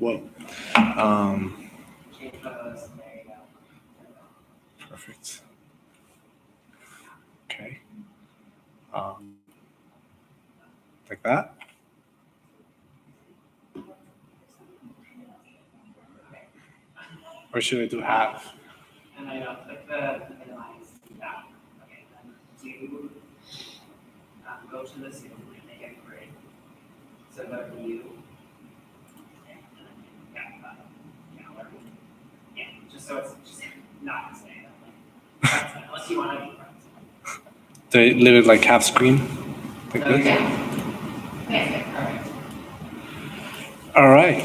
Whoa. Perfect. Okay. Like that. Or should I do half? And I know, click the lines down. Okay, then do go to the Zoom and make it grid. So go to view. Yeah, just so it's just not staying that way. Unless you want to be friends. Do I leave it like half screen? Like this? Okay, perfect. All right.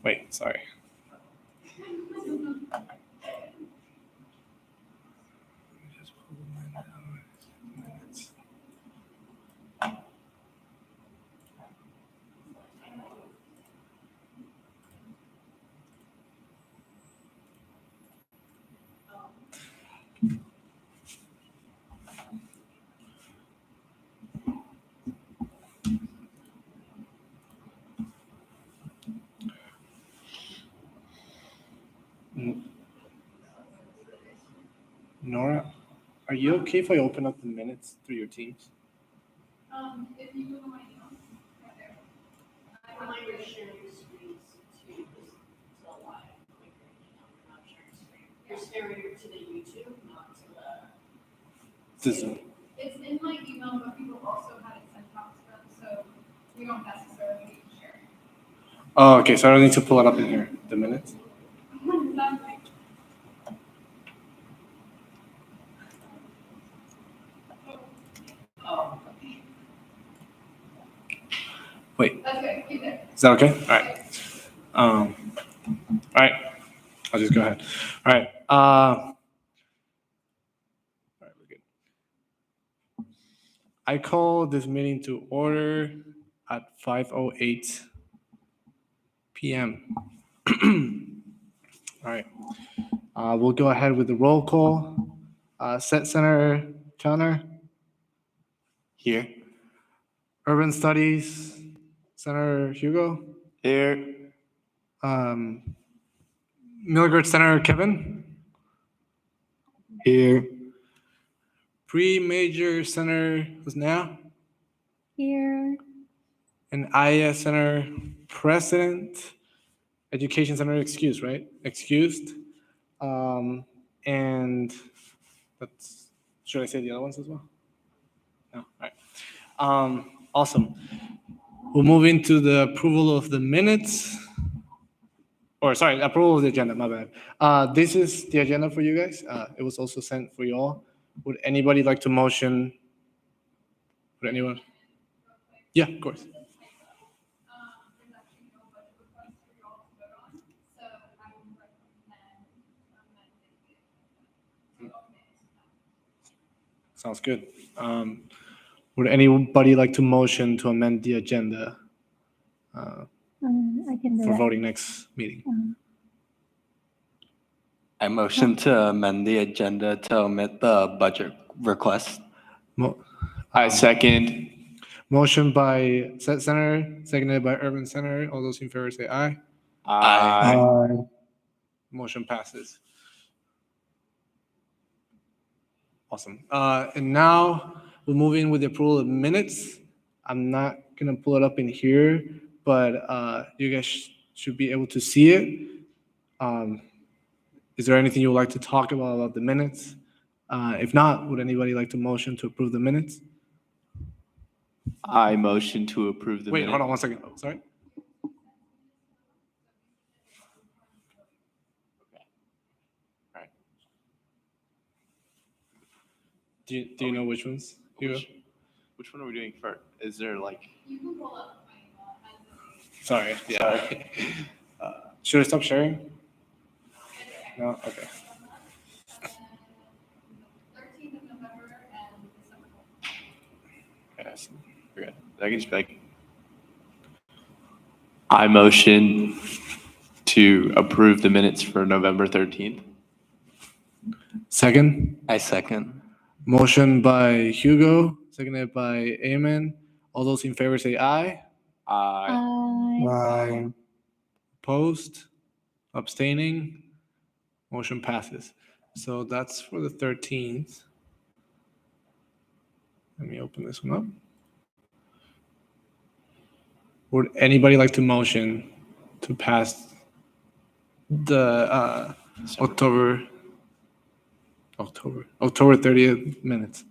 Wait, sorry. Nora, are you okay if I open up the minutes through your Teams? If you go to my email, right there. I remind you to share your screens to the live. I'm not sharing screen. You're sharing to the YouTube, not to the. Zoom. It's in my email, but people also had it sent out to them, so we don't necessarily need to share it. Oh, okay. So I don't need to pull it up in here. The minutes. Exactly. Oh. Wait. That's good. Keep it. Is that okay? All right. All right. I'll just go ahead. All right. All right, we're good. I call this meeting to order at 5:08 p.m. All right. We'll go ahead with the roll call. Set Senator Connor. Here. Urban Studies, Senator Hugo. Here. Milgard Senator Kevin. Here. Pre-major Senator Husnea. Here. And IA Senator President. Education Center excused, right? Excused. And that's, should I say the other ones as well? No, all right. Awesome. We'll move into the approval of the minutes. Or sorry, approval of the agenda, my bad. This is the agenda for you guys. It was also sent for you all. Would anybody like to motion? Would anyone? Yeah, of course. There's actually no budget request for you all to vote on, so I would recommend amending it. Sounds good. Would anybody like to motion to amend the agenda I can do for it. voting next meeting? I motion to amend the agenda to omit the budget request. I second. Motion by Set Senator, seconded by Urban Senator. All those in favor say aye. Aye. Motion passes. Awesome. And now we'll move in with the approval of minutes. I'm not gonna pull it up in here, but you guys should be able to see it. Is there anything you would like to talk about the minutes? If not, would anybody like to motion to approve the minutes? I motion to approve the Wait, minute. hold on one second. Oh, sorry. Do you know which ones? Hugo? Which one are we doing first? Is there like? You can pull up my email as Sorry. Yeah. Should I stop sharing? No? Okay. 13th of November and December 4th. Yes. Forget. I can just be like. I motion to approve the minutes for November 13th. Second. I second. Motion by Hugo, seconded by Amen. All those in favor say aye. Aye. Aye. Opposed? Abstaining? Motion passes. So that's for the 13th. Let me open this one up. Would anybody like to motion to pass the October 30th minutes?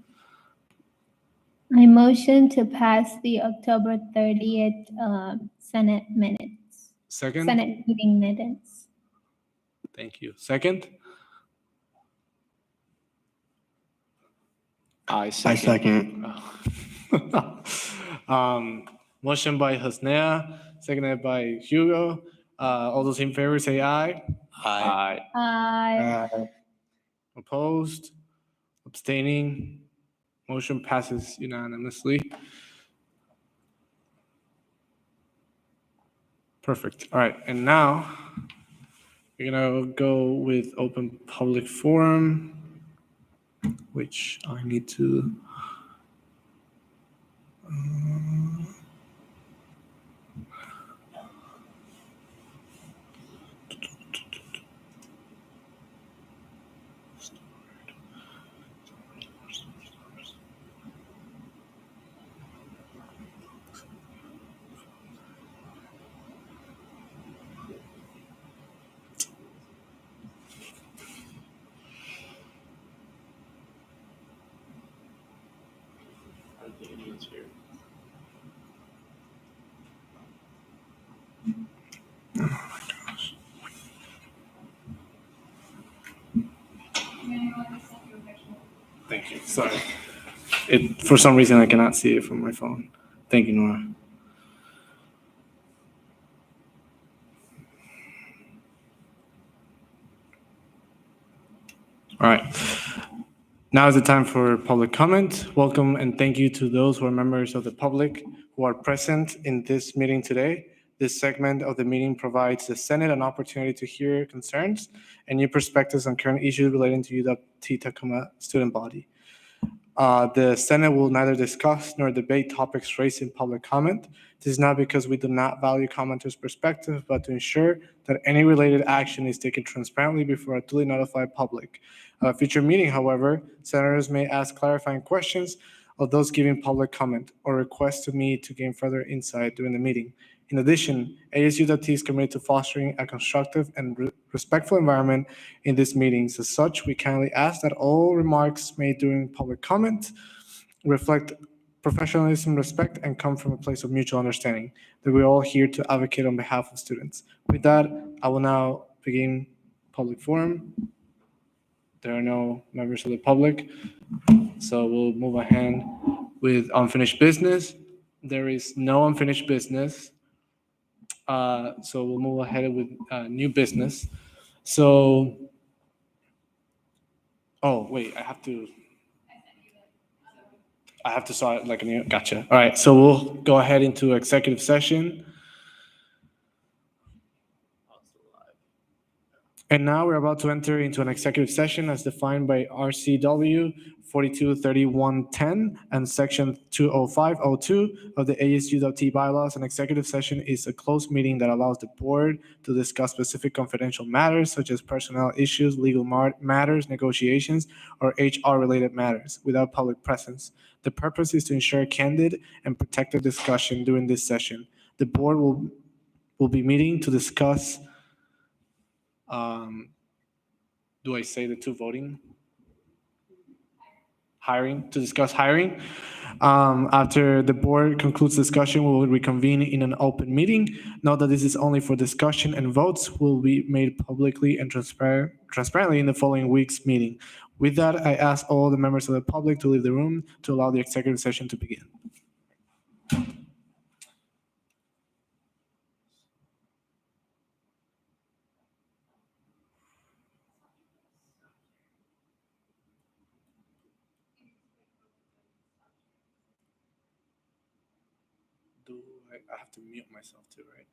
I motion to pass the October 30th Senate minutes. Second? Senate meeting minutes. Thank you. Second? I I second. second. Motion by Hosnea, seconded by Hugo. All those in favor say aye. Aye. Aye. Aye. Opposed? Abstaining? Motion passes unanimously. Perfect. All right. And now we're going to go with open public forum, which I need to. Thank you. Sorry. For some reason, I cannot see it from my phone. Thank you, Nora. All right. Now is the time for public comment. Welcome and thank you to those who are members of the public who are present in this meeting today. This segment of the meeting provides the Senate an opportunity to hear concerns and new perspectives on current issues relating to UWT Tacoma student body. The Senate will neither discuss nor debate topics raised in public comment. This is not because we do not value commenters' perspective, but to ensure that any related action is taken transparently before a duly notified public. At a future meeting, however, senators may ask clarifying questions of those giving public comment or request to me to gain further insight during the meeting. In addition, ASUWT is committed to fostering a constructive and respectful environment in these meetings. As such, we kindly ask that all remarks made during public comment reflect professionalism, respect, and come from a place of mutual understanding, that we're all here to advocate on behalf of students. With that, I will now begin public forum. There are no members of the public, so we'll move ahead with unfinished business. There is no unfinished business. So we'll move ahead with new business. So, oh wait, I have to start like a new. Gotcha. All right, so we'll go ahead into executive session. And now we're about to enter into an executive session as defined by RCW 423110 and Section 20502 of the ASUWT bylaws. An executive session is a closed meeting that allows the board to discuss specific confidential matters such as personnel issues, legal matters, negotiations, or HR-related matters without public presence. The purpose is to ensure candid and protected discussion during this session. The board will be meeting to discuss do I say the two voting? Hiring, to discuss hiring. After the board concludes discussion, we will reconvene in an open meeting. Note that this is only for discussion and votes will be made publicly and transparently in the following week's meeting. With that, I ask all the members of the public to leave the room to allow the executive session to begin. I have to mute myself too, right?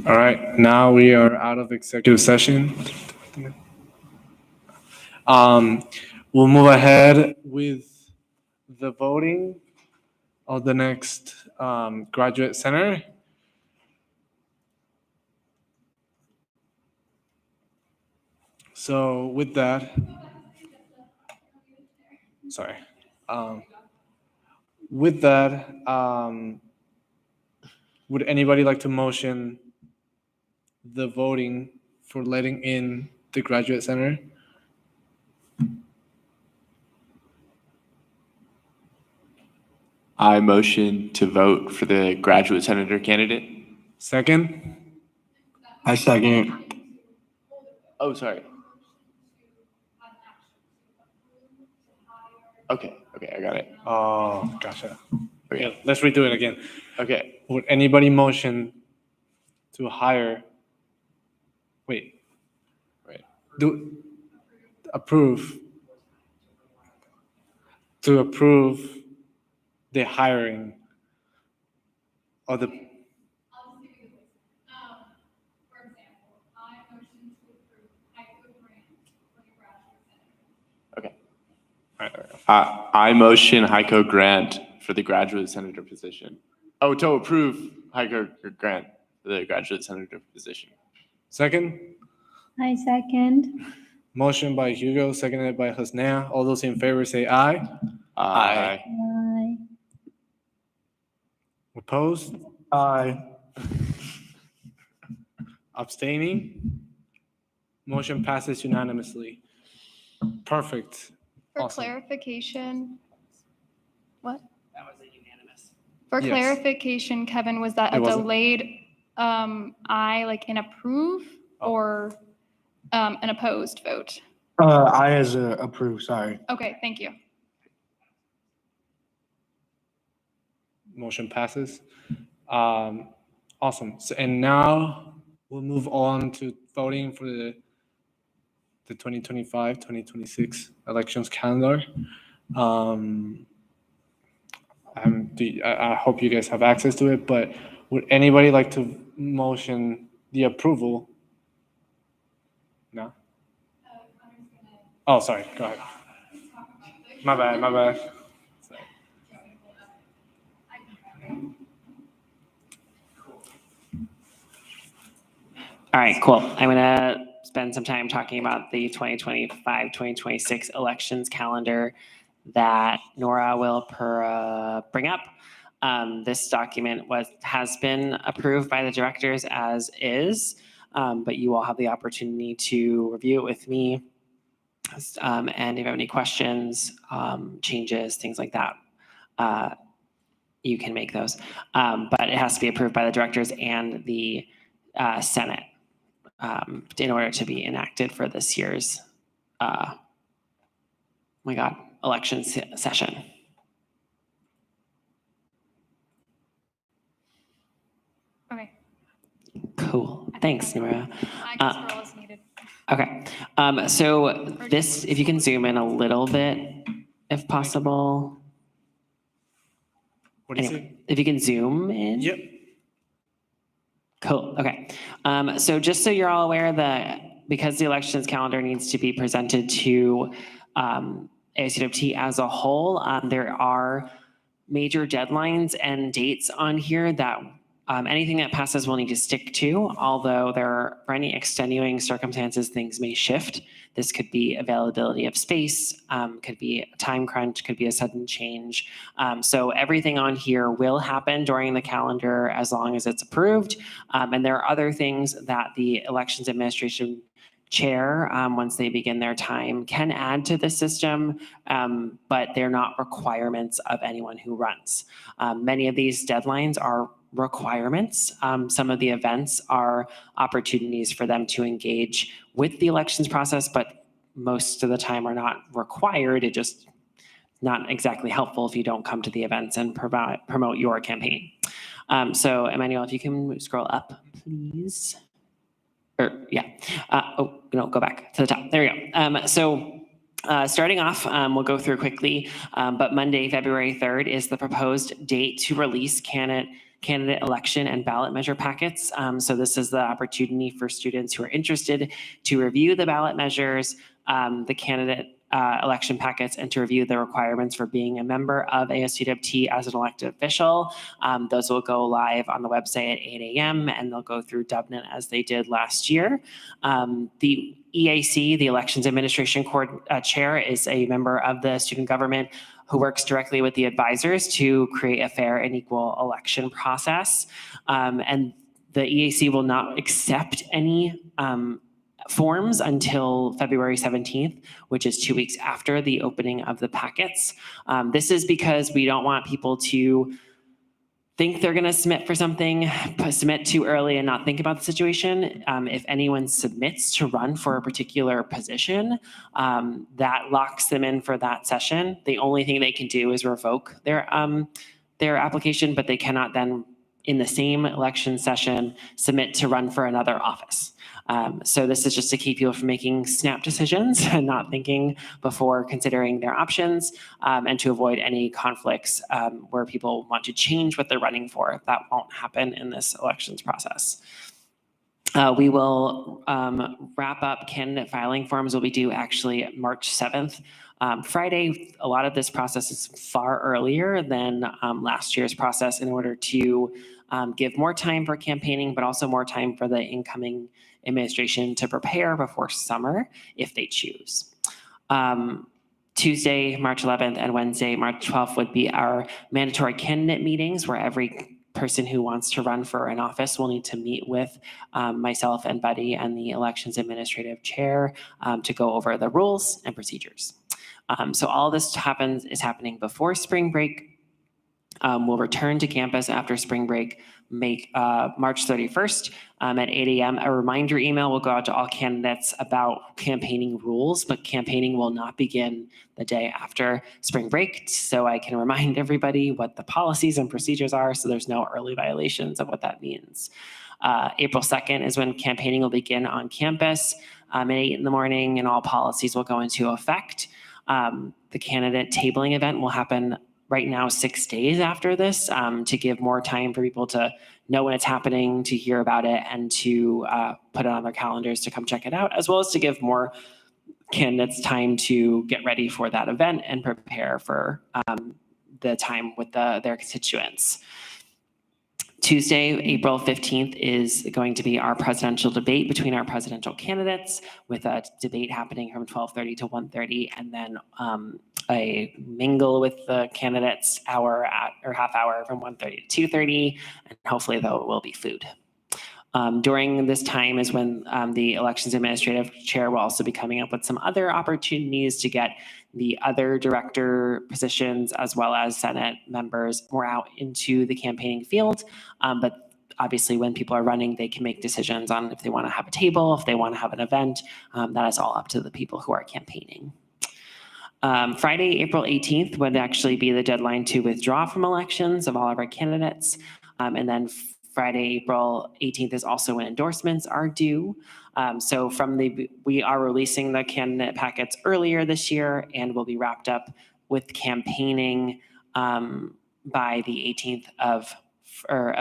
All right, now we are out of executive session. We'll move ahead with the voting of the next graduate center. So with that, sorry. With that, would anybody like to motion the voting for letting in the graduate center? I motion to vote for the graduate senator candidate. Second? I second. Oh, sorry. Okay, I got it. Oh, gotcha. Okay. Yeah, let's redo it again. Okay, Would anybody motion to hire? Wait. Right. Approve. To approve the hiring of the. I'll just give you the list. For example, I motion to approve Heiko Grant for the graduate center. okay. All right. I motion Heiko Grant for the graduate senator position. Oh, to approve Heiko Grant for the graduate senator position. Second? I second. Motion by Hugo, seconded by Hosnea. All those in favor say aye. Aye. Aye. Opposed? Aye. Abstaining? Motion passes unanimously. Perfect. For Awesome. clarification, what? That was a unanimous. For Yes. clarification, Kevin, was that It a wasn't. delayed, aye, like in approve Oh. or, an opposed vote? I as a approve, sorry. Okay, thank you. Motion passes. Awesome. So, and now we'll move on to voting for the 2025-2026 elections calendar. I hope you guys have access to it, but would anybody like to motion the approval? No? Oh, sorry, go ahead. My bad. All right, cool. I'm gonna spend some time talking about the 2025-2026 elections calendar that Nora will bring up. This document has been approved by the directors as is, but you all have the opportunity to review it with me. And if you have any questions, changes, things like that, you can make those. But it has to be approved by the directors and the Senate in order to be enacted for this year's, election session. Okay, Cool. Thanks, Nora. I can scroll as needed. Okay. So this, if you can zoom in a little bit, if possible. What do you Anyway, say? if you can zoom in. Yep. Cool. Okay. So just so you're all aware that because the elections calendar needs to be presented to ASUWT as a whole, there are major deadlines and dates on here that anything that passes will need to stick to, although for any extenuating circumstances, things may shift. This could be availability of space, could be a time crunch, could be a sudden change. So everything on here will happen during the calendar as long as it's approved. And there are other things that the Elections Administration chair, once they begin their time, can add to the system, but they're not requirements of anyone who runs. Many of these deadlines are requirements. Some of the events are opportunities for them to engage with the elections process, but most of the time are not required. It just not exactly helpful if you don't come to the events and promote your campaign. So Emmanuel, if you can scroll up, please. Go back to the top. There we go. Starting off, we'll go through quickly, but Monday, February 3rd is the proposed date to release candidate election and ballot measure packets. So this is the opportunity for students who are interested to review the ballot measures, the candidate election packets, and to review the requirements for being a member of ASUWT as an elected official. Those will go live on the website at 8 a.m. and they'll go through Dubnet as they did last year. The EAC, the Elections Administration Chair, is a member of the student government who works directly with the advisors to create a fair and equal election process. And the EAC will not accept any forms until February 17th, which is 2 weeks after the opening of the packets. This is because we don't want people to think they're going to submit for something, submit too early and not think about the situation. If anyone submits to run for a particular position, that locks them in for that session. The only thing they can do is revoke their application, but they cannot then, in the same election session, submit to run for another office. So this is just to keep people from making snap decisions and not thinking before considering their options, and to avoid any conflicts where people want to change what they're running for. That won't happen in this elections process. We will wrap up candidate filing forms will be due actually March 7th. Friday. A lot of this process is far earlier than last year's process in order to give more time for campaigning, but also more time for the incoming administration to prepare before summer if they choose. Tuesday, March 11th and Wednesday, March 12th would be our mandatory candidate meetings where every person who wants to run for an office will need to meet with myself and Buddy and the elections administrative chair to go over the rules and procedures. So all this is happening before spring break. We'll return to campus after spring break, March 31st at 8 a.m. A reminder email will go out to all candidates about campaigning rules, but campaigning will not begin the day after spring break. So I can remind everybody what the policies and procedures are so there's no early violations of what that means. April 2nd is when campaigning will begin on campus at 8 in the morning and all policies will go into effect. The candidate tabling event will happen right now 6 days after this to give more time for people to know when it's happening, to hear about it, and to put it on their calendars to come check it out, as well as to give more candidates time to get ready for that event and prepare for the time with their constituents. Tuesday, April 15th is going to be our presidential debate between our presidential candidates, with a debate happening from 12:30 to 1:30, and then a mingle with the candidates half hour from 1:30 to 2:30, and hopefully there will be food. During this time is when the elections administrative chair will also be coming up with some other opportunities to get the other director positions as well as Senate members more out into the campaigning field. But obviously when people are running, they can make decisions on if they want to have a table, if they want to have an event. That is all up to the people who are campaigning. Friday, April 18th would actually be the deadline to withdraw from elections of all of our candidates. And then Friday, April 18th is also when endorsements are due. So we are releasing the candidate packets earlier this year and will be wrapped up with campaigning by the 18th of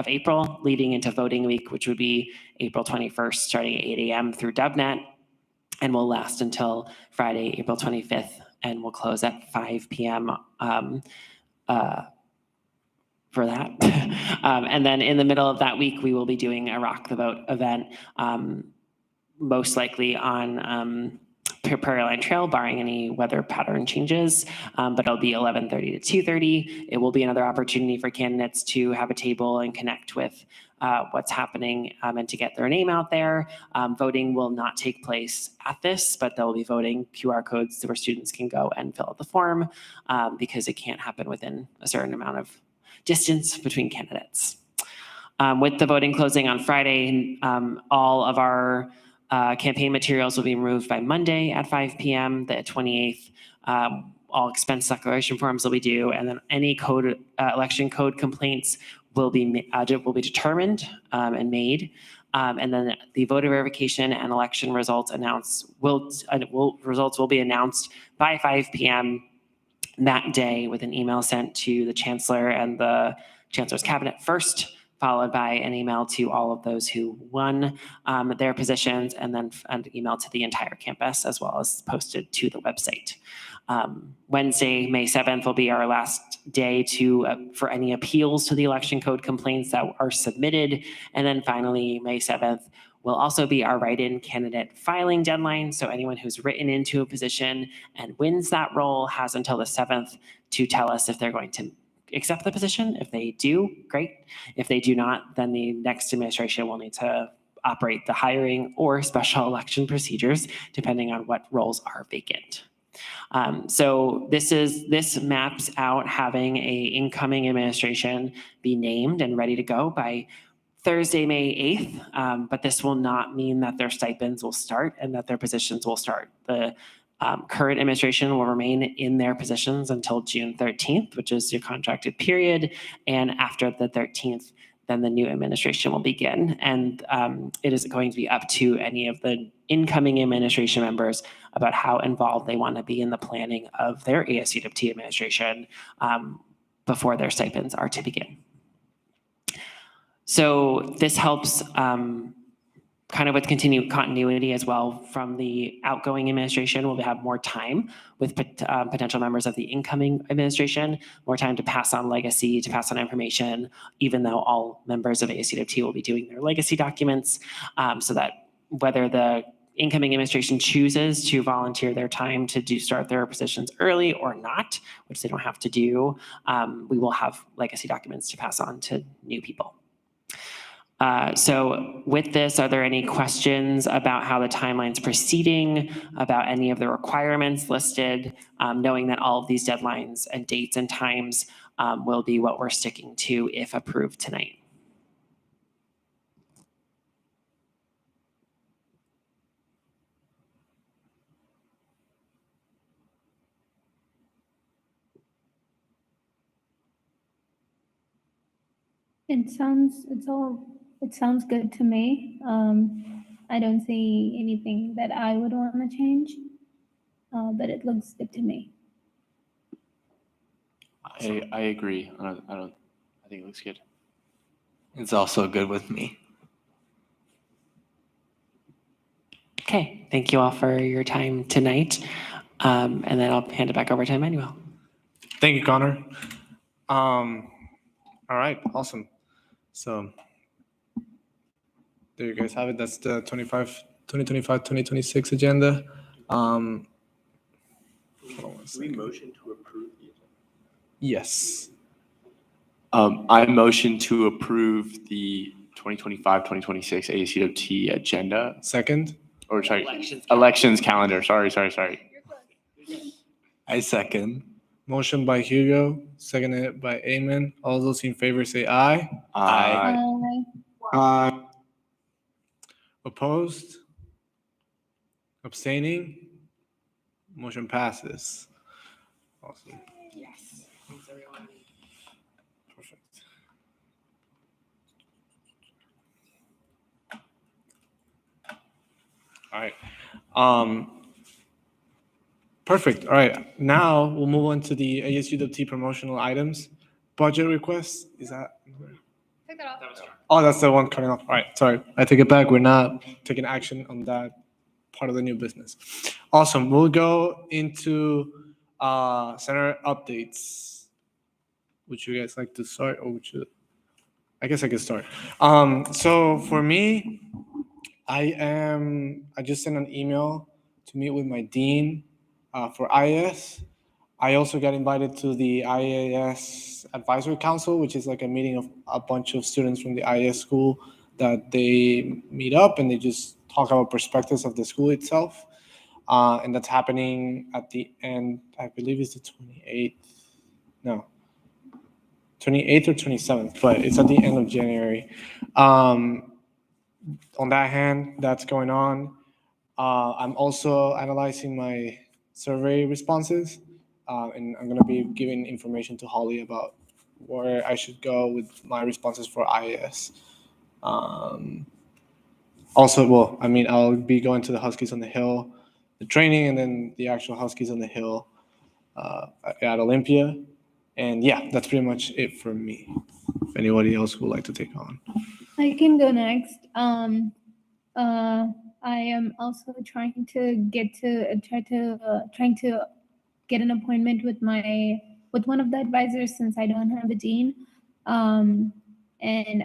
April, leading into voting week, which would be April 21st, starting at 8 a.m. through Dubnet, and will last until Friday, April 25th, and will close at 5 p.m. For that. And then in the middle of that week, we will be doing a Rock the Vote event, most likely on Prairie Line Trail, barring any weather pattern changes, but it'll be 11:30 to 2:30. It will be another opportunity for candidates to have a table and connect with what's happening and to get their name out there. Voting will not take place at this, but there will be voting QR codes where students can go and fill out the form because it can't happen within a certain amount of distance between candidates. With the voting closing on Friday, all of our campaign materials will be removed by Monday at 5 p.m. the 28th. All expense declaration forms will be due, and then any election code complaints will be determined and made. And then the voter verification and election results results will be announced by 5 p.m. that day with an email sent to the chancellor and the chancellor's cabinet first, followed by an email to all of those who won their positions, and then an email to the entire campus, as well as posted to the website. Wednesday, May 7th will be our last day for any appeals to the election code complaints that are submitted. And then finally, May 7th will also be our write-in candidate filing deadline. So anyone who's written into a position and wins that role has until the 7th to tell us if they're going to accept the position. If they do, great. If they do not, then the next administration will need to operate the hiring or special election procedures, depending on what roles are vacant. So this maps out having a incoming administration be named and ready to go by Thursday, May 8th, but this will not mean that their stipends will start and that their positions will start. The current administration will remain in their positions until June 13th, which is your contracted period, and after the 13th, then the new administration will begin. And it is going to be up to any of the incoming administration members about how involved they want to be in the planning of their ASUWT administration before their stipends are to begin. So this helps kind of with continued continuity as well from the outgoing administration. We'll have more time with potential members of the incoming administration, more time to pass on legacy, to pass on information, even though all members of ASUWT will be doing their legacy documents, so that whether the incoming administration chooses to volunteer their time to start their positions early or not, which they don't have to do, we will have legacy documents to pass on to new people. So with this, are there any questions about how the timeline's proceeding, about any of the requirements listed, knowing that all of these deadlines and dates and times will be what we're sticking to if approved tonight? It sounds good to me. I don't see anything that I would want to change, but it looks good to me. I agree. I think it looks good. It's also good with me. Okay, thank you all for your time tonight. And then I'll hand it back over to Emmanuel. Thank you, Connor. All right, awesome. So there you guys have it. That's the 2025-2026 agenda. Hold on one second. motion to approve the agenda? Yes. I motion to approve the 2025-2026 ASUWT agenda, Second. or sorry, elections calendar. Sorry. I second. Motion by Hugo, seconded by Eamon. All those in favor say aye. Aye. Aye. Opposed? Abstaining? Motion passes. Awesome. Yes. Thanks, everyone. Perfect. All right. Perfect. All right. Now we'll move on to the ASUWT promotional items. Budget requests. Is that? Take that off. Oh, that's the one cutting off. All right. Sorry. I take it back. We're not taking action on that part of the new business. Awesome. We'll go into center updates. Would you guys like to start, or would you? I guess I could start. So for me, I just sent an email to meet with my dean for IAS. I also got invited to the IAS Advisory Council, which is like a meeting of a bunch of students from the IAS school that they meet up and they just talk about perspectives of the school itself. And that's happening at the end, I believe it's the 28th. No, 28th or 27th, but it's at the end of January. On that hand, that's going on. I'm also analyzing my survey responses, and I'm going to be giving information to Holly about where I should go with my responses for IAS. I'll be going to the Huskies on the Hill, the training, and then the actual Huskies on the Hill at Olympia. And yeah, that's pretty much it for me. If anybody else would like to take on. I can go next. I am also trying to get an appointment with one of the advisors since I don't have a dean. And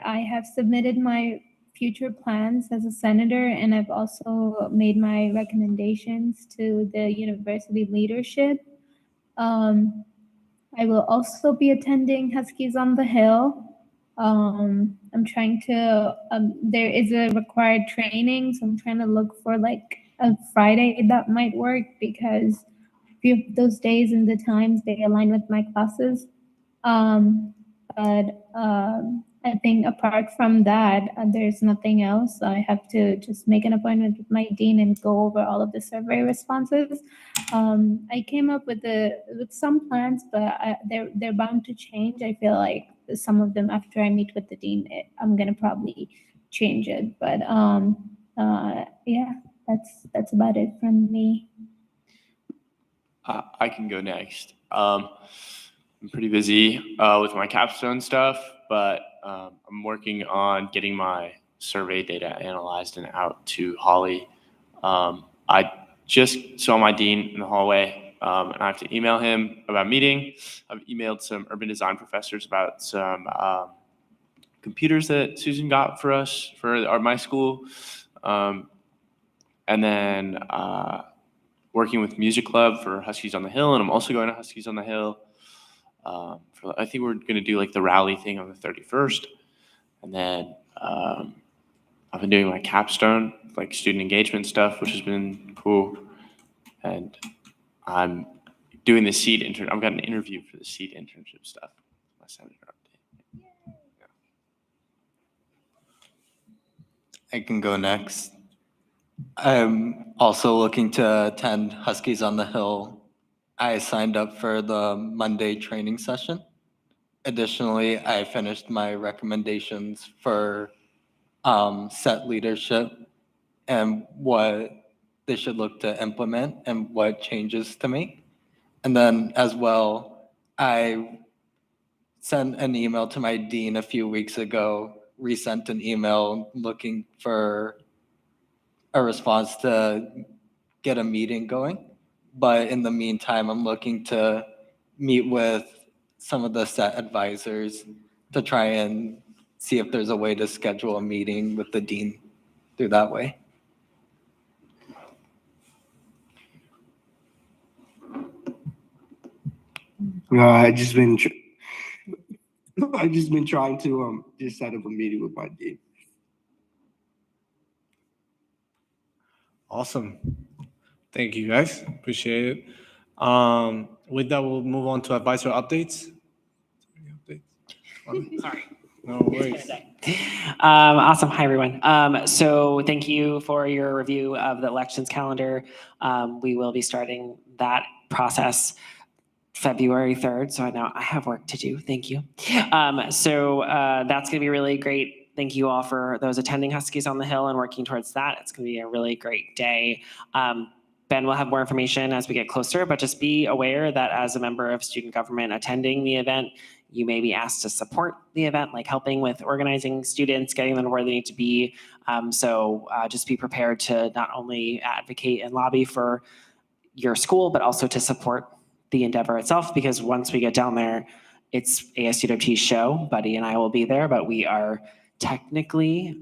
I have submitted my future plans as a senator, and I've also made my recommendations to the university leadership. I will also be attending Huskies on the Hill. I'm trying to, there is a required training, so I'm trying to look for like a Friday that might work because a few of those days and the times they align with my classes. I think apart from that, there's nothing else. I have to just make an appointment with my dean and go over all of the survey responses. I came up with some plans, but they're bound to change. I feel like some of them after I meet with the dean, I'm gonna probably change it. But yeah, that's about it from me. I can go next. I'm pretty busy with my capstone stuff, but I'm working on getting my survey data analyzed and out to Holly. I just saw my dean in the hallway, and I have to email him about a meeting. I've emailed some urban design professors about some computers that Susan got for us for my school, and then working with Music Club for Huskies on the Hill, and I'm also going to Huskies on the Hill. I think we're going to do like the rally thing on the 31st, and then I've been doing my capstone, like student engagement stuff, which has been cool, and I'm doing the seed intern. I've got an interview for the seed internship stuff. My senator update. Yeah. I can go next. I'm also looking to attend Huskies on the Hill. I signed up for the Monday training session. Additionally, I finished my recommendations for set leadership and what they should look to implement and what changes to make. And then as well, I sent an email to my dean a few weeks ago, resent an email looking for a response to get a meeting going. But in the meantime, I'm looking to meet with some of the set advisors to try and see if there's a way to schedule a meeting with the dean through that way. I just been trying to just set up a meeting with my dean. Awesome. Thank you, guys. Appreciate it. With that, we'll move on to advisor updates. Sorry. No worries. Awesome. Hi, everyone. So thank you for your review of the elections calendar. We will be starting that process February 3rd. So now I have work to do. Thank you. So that's going to be really great. Thank you all for those attending Huskies on the Hill and working towards that. It's going to be a really great day. Ben will have more information as we get closer, but just be aware that as a member of student government attending the event, you may be asked to support the event, like helping with organizing students, getting them where they need to be. So just be prepared to not only advocate and lobby for your school, but also to support the endeavor itself, because once we get down there, it's ASUWT's show. Buddy and I will be there, but we are technically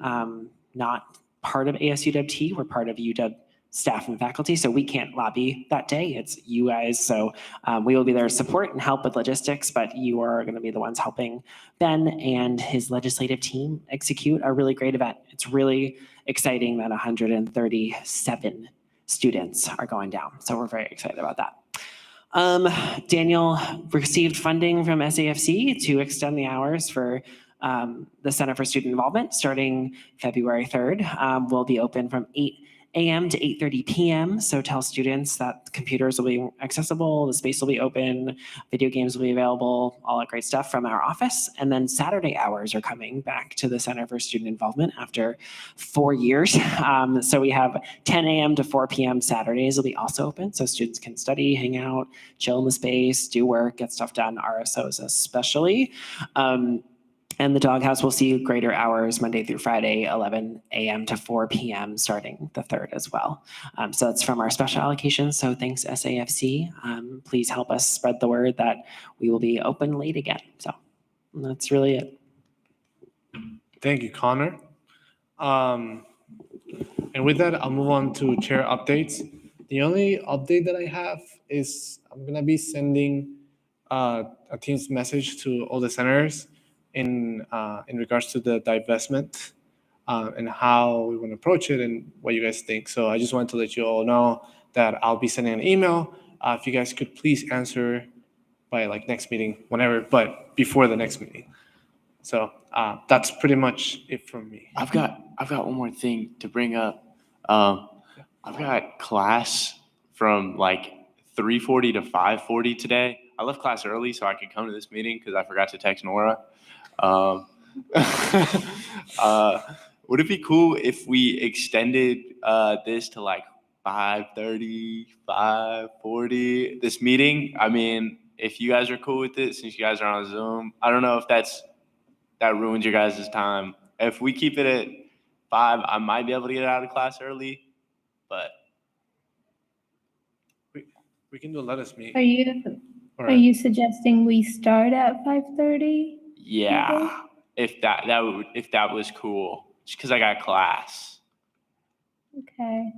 not part of ASUWT. We're part of UW staff and faculty, so we can't lobby that day. It's you guys. So we will be there to support and help with logistics, but you are going to be the ones helping Ben and his legislative team execute a really great event. It's really exciting that 137 students are going down. So we're very excited about that. Daniel received funding from SAFC to extend the hours for the Center for Student Involvement starting February 3rd. Will be open from 8 a.m. to 8:30 p.m. So tell students that computers will be accessible, the space will be open, video games will be available, all that great stuff from our office. And then Saturday hours are coming back to the Center for Student Involvement after 4 years. So we have 10 a.m. to 4 p.m. Saturdays will be also open. So students can study, hang out, chill in the space, do work, get stuff done, RSOs especially. And the doghouse will see greater hours Monday through Friday, 11 a.m. to 4 p.m. starting the 3rd as well. So that's from our special allocations. So thanks SAFC. Please help us spread the word that we will be open late again. So that's really it. Thank you, Connor. And with that, I'll move on to chair updates. The only update that I have is I'm gonna be sending a Teams message to all the senators in regards to the divestment and how we want to approach it and what you guys think. So I just wanted to let you all know that I'll be sending an email. If you guys could please answer by like next meeting, whenever, but before the next meeting. So that's pretty much it from me. I've got one more thing to bring up. I've got class from like 3:40 to 5:40 today. I left class early so I could come to this meeting because I forgot to text Nora. Would it be cool if we extended this to like 5:30, 5:40, this meeting? I mean, if you guys are cool with it, since you guys are on Zoom, I don't know if that ruins your guys' time. If we keep it at 5, I might be able to get out of class early, but We can do let us meet. Are you suggesting we start at 5:30? yeah, if that was cool, just because I got class. Okay.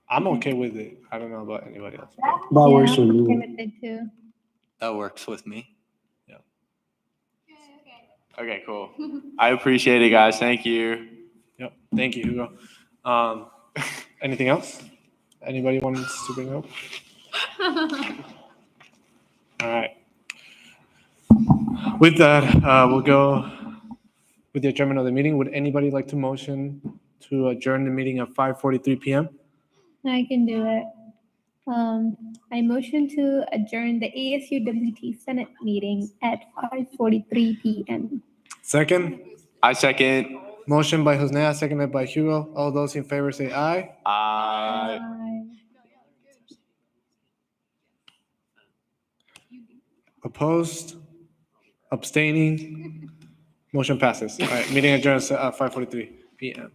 I'm okay with it. I don't know about anybody else. That works Yeah, for I'm okay me. with it too. That works with me. Okay, cool. I appreciate it, guys. Thank you. Yep. Thank you, Hugo. Anything else? Anybody wants to bring up? All right. With that, we'll go with the adjournment of the meeting. Would anybody like to motion to adjourn the meeting at 5:43 p.m.? I can do it. I motion to adjourn the ASUWT Senate meeting at 5:43 p.m. Second, I second. motion by Hosnea, seconded by Hugo. All those in favor say aye. I Opposed? Abstaining? Motion passes. All right, meeting adjourns at 5:43 p.m.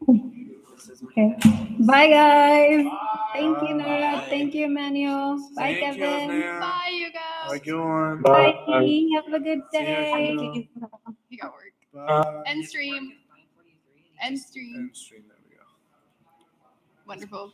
Okay. Bye, guys. Thank you, Nora. Thank you, Emmanuel. Bye, Thank you, Kevin. Hosnea. Bye, you guys. Have a good one. Bye, Key. Have a good See you, day. Hugo. You got work. Bye. End stream. End stream. End stream. There we go. Wonderful.